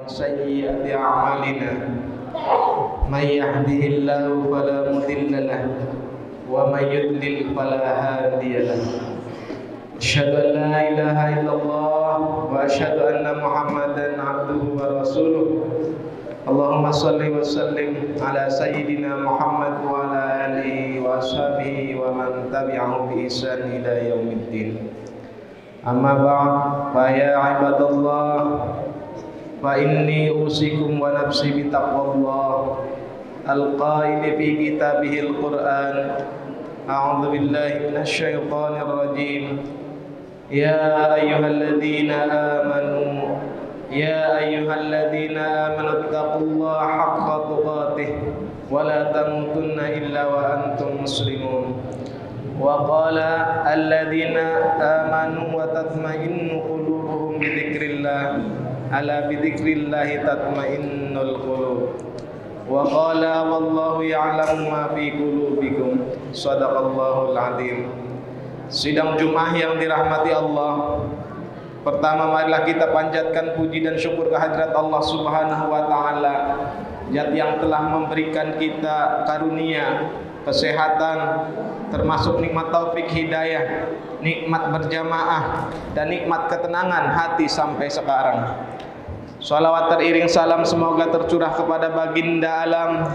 سيئات أعمالنا من يهده الله فلا مضل له ومن يضلل فلا هادي له أشهد أن لا إله إلا الله وأشهد أن محمدا عبده ورسوله اللهم صل وسلم على سيدنا محمد وعلى آله وأصحابه ومن تبعهم بإحسان إلى يوم الدين أما بعد فيا عباد الله فإني أوصيكم ونفسي بتقوى الله القائل في كتابه القرآن أعوذ بالله من الشيطان الرجيم يا أيها الذين آمنوا اتقوا الله حق تقاته ولا تموتن إلا وأنتم مسلمون وقال الذين آمنوا وتطمئن قلوبهم بذكر الله ألا بذكر الله تطمئن القلوب وقال والله يعلم ما في قلوبكم صدق الله العظيم. Sidang Jumat yang dirahmati Allah, pertama marilah kita panjatkan puji dan syukur kehadirat Allah Subhanahu wa taala, Zat yang telah memberikan kita karunia kesehatan, termasuk nikmat taufik hidayah, nikmat berjamaah dan nikmat ketenangan hati sampai sekarang. Salawat teriring salam semoga tercurah kepada baginda alam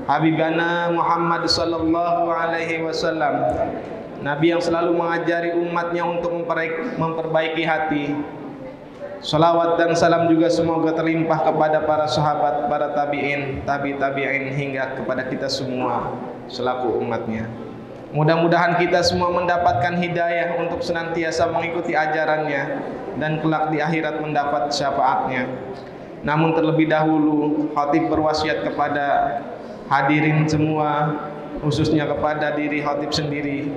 Habibana Muhammad sallallahu alaihi wasallam, Nabi yang selalu mengajari umatnya untuk memperbaiki hati. Salawat dan salam juga semoga terlimpah kepada para sahabat, para tabi'in, tabi'in hingga kepada kita semua selaku umatnya. Mudah-mudahan kita semua mendapatkan hidayah untuk senantiasa mengikuti ajarannya dan kelak di akhirat mendapat syafaatnya. Namun terlebih dahulu khatib berwasiat kepada hadirin semua, khususnya kepada diri khatib sendiri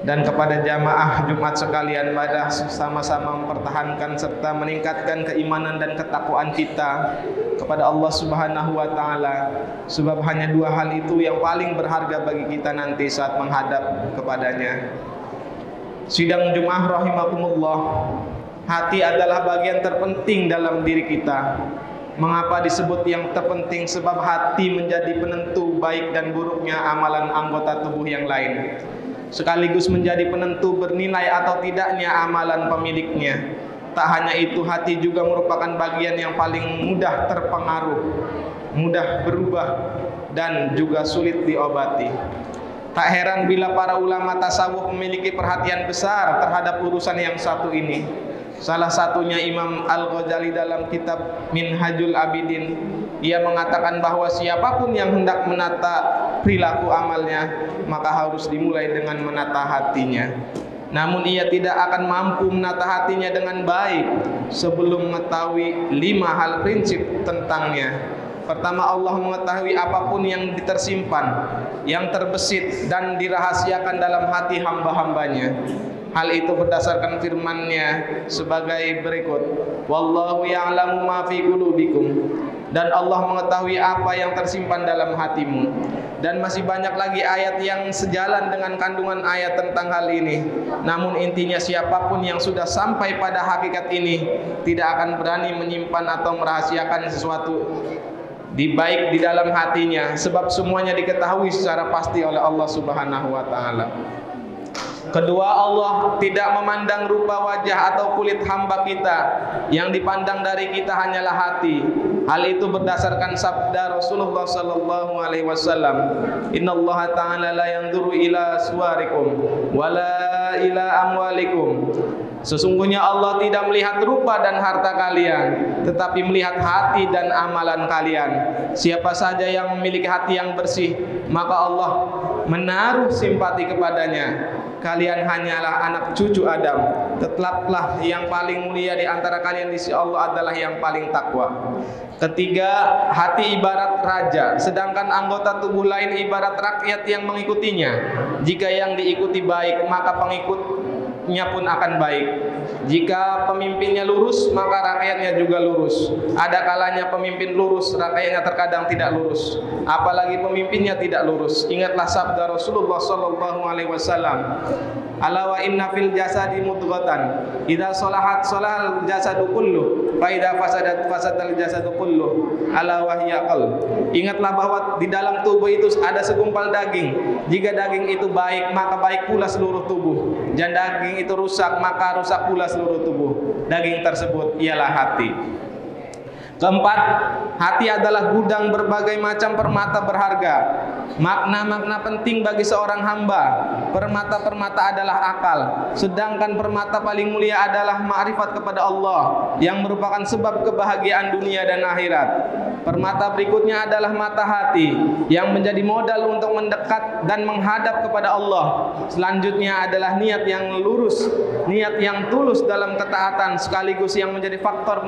dan kepada jamaah Jumat sekalian, pada sama-sama mempertahankan serta meningkatkan keimanan dan ketakwaan kita kepada Allah Subhanahu wa taala, sebab hanya dua hal itu yang paling berharga bagi kita nanti saat menghadap kepadanya. Sidang Jumat rahimakumullah, hati adalah bagian terpenting dalam diri kita. Mengapa disebut yang terpenting? Sebab hati menjadi penentu baik dan buruknya amalan anggota tubuh yang lain, sekaligus menjadi penentu bernilai atau tidaknya amalan pemiliknya. Tak hanya itu, hati juga merupakan bagian yang paling mudah terpengaruh, mudah berubah, dan juga sulit diobati. Tak heran bila para ulama tasawuf memiliki perhatian besar terhadap urusan yang satu ini. Salah satunya Imam Al-Ghazali dalam kitab Minhajul Abidin, ia mengatakan bahwa siapapun yang hendak menata perilaku amalnya, maka harus dimulai dengan menata hatinya. Namun ia tidak akan mampu menata hatinya dengan baik sebelum mengetahui 5 hal prinsip tentangnya. Pertama, Allah mengetahui apapun yang tersimpan, yang terbesit dan dirahasiakan dalam hati hamba-hambanya. Hal itu berdasarkan firman-Nya sebagai berikut, wallahu ya'lamu ma fi qulubikum, dan Allah mengetahui apa yang tersimpan dalam hatimu. Dan masih banyak lagi ayat yang sejalan dengan kandungan ayat tentang hal ini. Namun intinya, siapapun yang sudah sampai pada hakikat ini tidak akan berani menyimpan atau merahasiakan sesuatu baik di dalam hatinya, sebab semuanya diketahui secara pasti oleh Allah Subhanahu wa taala. Kedua, Allah tidak memandang rupa wajah atau kulit hamba kita. Yang dipandang dari kita hanyalah hati. Hal itu berdasarkan sabda Rasulullah sallallahu alaihi wasallam, "Innallaha ta'ala la yanzuru ila suwarikum wala ila amwalikum." Sesungguhnya Allah tidak melihat rupa dan harta kalian, tetapi melihat hati dan amalan kalian. Siapa saja yang memiliki hati yang bersih, maka Allah menaruh simpati kepadanya. Kalian hanyalah anak cucu Adam. Tetaplah yang paling mulia di antara kalian di sisi Allah adalah yang paling takwa. Ketiga, hati ibarat raja, sedangkan anggota tubuh lain ibarat rakyat yang mengikutinya. Jika yang diikuti baik, maka pengikutnya pun akan baik. Jika pemimpinnya lurus, maka rakyatnya juga lurus. Ada kalanya pemimpin lurus, rakyatnya terkadang tidak lurus. Apalagi pemimpinnya tidak lurus. Ingatlah sabda Rasulullah sallallahu alaihi wasallam, "Ala wa inna fil jasadi mudghatan, idza salahat salahal jasadu kullu, fa idza fasadat fasadal jasadu kullu, ala wa hiya qalb." Ingatlah bahwa di dalam tubuh itu ada segumpal daging. Jika daging itu baik, maka baik pula seluruh tubuh. Dan daging itu rusak, maka rusak pula seluruh tubuh. Daging tersebut ialah hati. Keempat, hati adalah gudang berbagai macam permata berharga. Makna-makna penting bagi seorang hamba. Permata-permata adalah akal, sedangkan permata paling mulia adalah ma'rifat kepada Allah, yang merupakan sebab kebahagiaan dunia dan akhirat. Permata berikutnya adalah mata hati, yang menjadi modal untuk mendekat dan menghadap kepada Allah. Selanjutnya adalah niat yang lurus, niat yang tulus dalam ketaatan, sekaligus yang menjadi faktor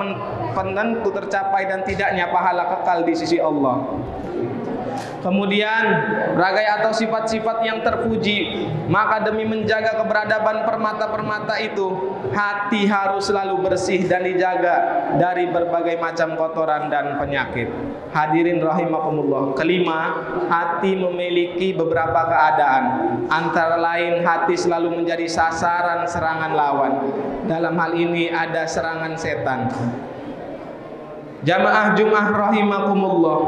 penentu tercapai dan tidaknya pahala kekal di sisi Allah. Kemudian ragai atau sifat-sifat yang terpuji. Maka demi menjaga keberadaban permata-permata itu, hati harus selalu bersih dan dijaga dari berbagai macam kotoran dan penyakit. Hadirin rahimakumullah. Kelima, hati memiliki beberapa keadaan. Antara lain, hati selalu menjadi sasaran serangan lawan. Dalam hal ini ada serangan setan. Jamaah Jumat rahimakumullah.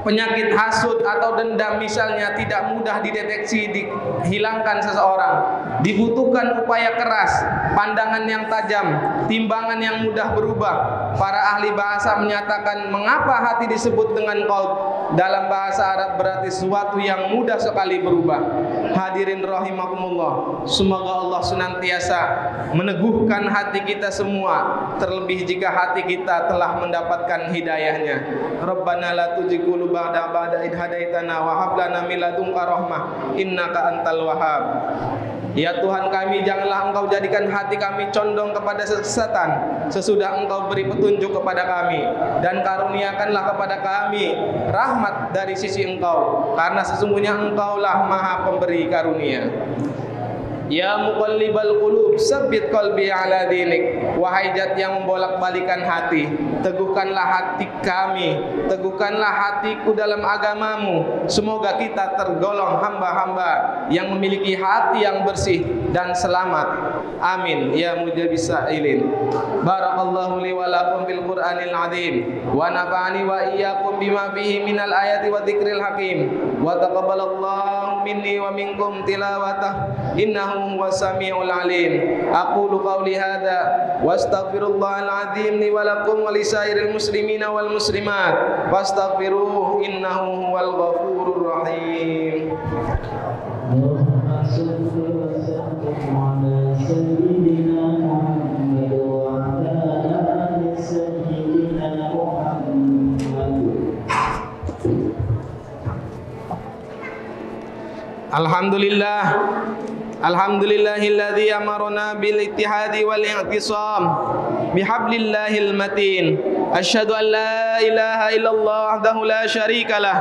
Penyakit hasud atau dendam misalnya tidak mudah dideteksi, dihilangkan seseorang. Dibutuhkan upaya keras, pandangan yang tajam, timbangan yang mudah berubah. Para ahli bahasa menyatakan mengapa hati disebut dengan qalb. Dalam bahasa Arab berarti sesuatu yang mudah sekali berubah. Hadirin rahimakumullah, semoga Allah senantiasa meneguhkan hati kita semua, terlebih jika hati kita telah mendapatkan hidayahnya. Rabbana la tuzigh qulubana ba'da idh hadaitana wa hab lana min ladunka rahmah innaka antal wahhab. Ya Tuhan kami, janganlah Engkau jadikan hati kami condong kepada kesesatan sesudah Engkau beri petunjuk kepada kami, dan karuniakanlah kepada kami rahmat dari sisi Engkau, karena sesungguhnya Engkaulah Maha Pemberi karunia. Ya muqallibal qulub, tsabbit qalbi ala dinik. Wahai zat yang membolak-balikan hati, teguhkanlah hati kami, teguhkanlah hatiku dalam agamamu. Semoga kita tergolong hamba-hamba yang memiliki hati yang bersih dan selamat. Amin ya mujabis sa'ilin. Barakallahu li wa lakum bil Qur'anil azim, wa nafa'ani wa iyyakum bima fihi minal ayati wa dzikril hakim, wa taqabbalallahu minni wa minkum tilawatah, innahu huwas samiul alim. Aqulu qawli hadza wa astaghfirullahal azim li wa lakum wa lisairil muslimina wal muslimat fastaghfiruhu innahu huwal ghafurur rahim. Alhamdulillah, alhamdulillahilladzi amarna bil ittihadi wal i'tisam bihablillahil matin. Asyhadu an la ilaha illallah wahdahu la syarikalah,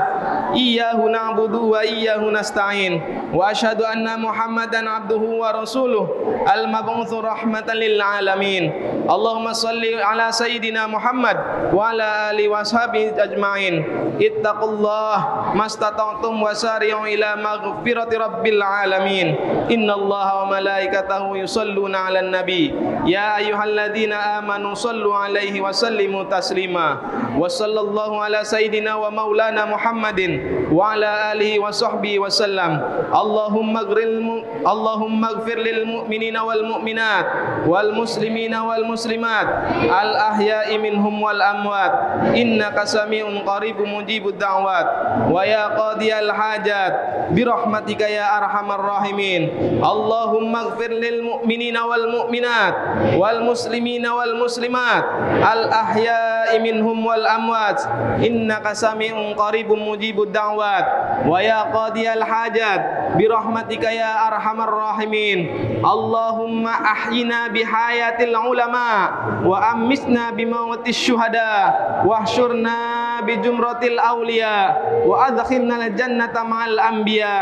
iyyahu na'budu wa iyyahu nasta'in, wa asyhadu anna Muhammadan abduhu wa rasuluh al-mab'utsu rahmatan lil alamin. Allahumma shalli ala sayyidina Muhammad wa ala alihi washabihi ajmain. Ittaqullah mastata'tum wasari'u ila maghfirati rabbil alamin. Innallaha wa malaikatahu yusholluna 'alan nabi. Ya ayyuhalladzina amanu shallu 'alaihi wa sallimu taslima. Wa sallallahu ala sayyidina wa maulana Muhammadin wa ala alihi wa sahbihi wa sallam. Allahumma ighfir lil mu'minina wal mu'minat wal muslimina wal muslimat al ahya'i minhum wal amwat innaka sami'un qaribun mujibud da'wat wa ya qadiyal hajat birahmatika ya arhamar rahimin. Allahumma ighfir lil mu'minina wal mu'minat wal muslimina wal muslimat al ahya'i minhum wal amwat innaka sami'un qaribun mujibud da'wat wa ya qadiyal hajat birahmatika ya arhamar rahimin. Allahumma ahyina bihayatil ulama wa ammisna bimautis syuhada wahsyurna bijumratil ma'al awliya wa adkhilna al-jannata ma'al anbiya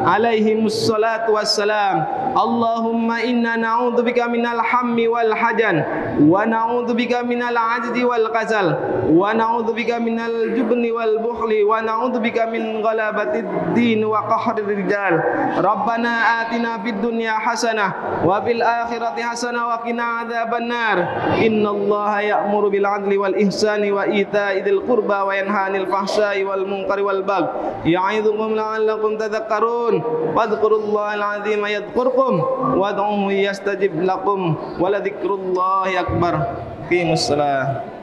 alaihimus salatu wassalam. Allahumma inna na'udzubika minal hammi wal hajan wa na'udzubika minal ajzi wal kasal wa na'udzubika minal jubni wal bukhli wa na'udzubika min ghalabatid din wa qahrir rijal. Rabbana atina fid dunya hasanah wa fil akhirati hasanah wa qina adzabannar. Innallaha ya'muru bil adli wal ihsani wa ita'i dzil qurba wa yanha 'anil fahsya'i wal munkari wal baghi ya'idzukum la'allakum tadhakkarun. Fadhkurullahal 'azima yadhkurkum wad'uhu yastajib lakum wa la dzikrullahi akbar. Qimus shalah.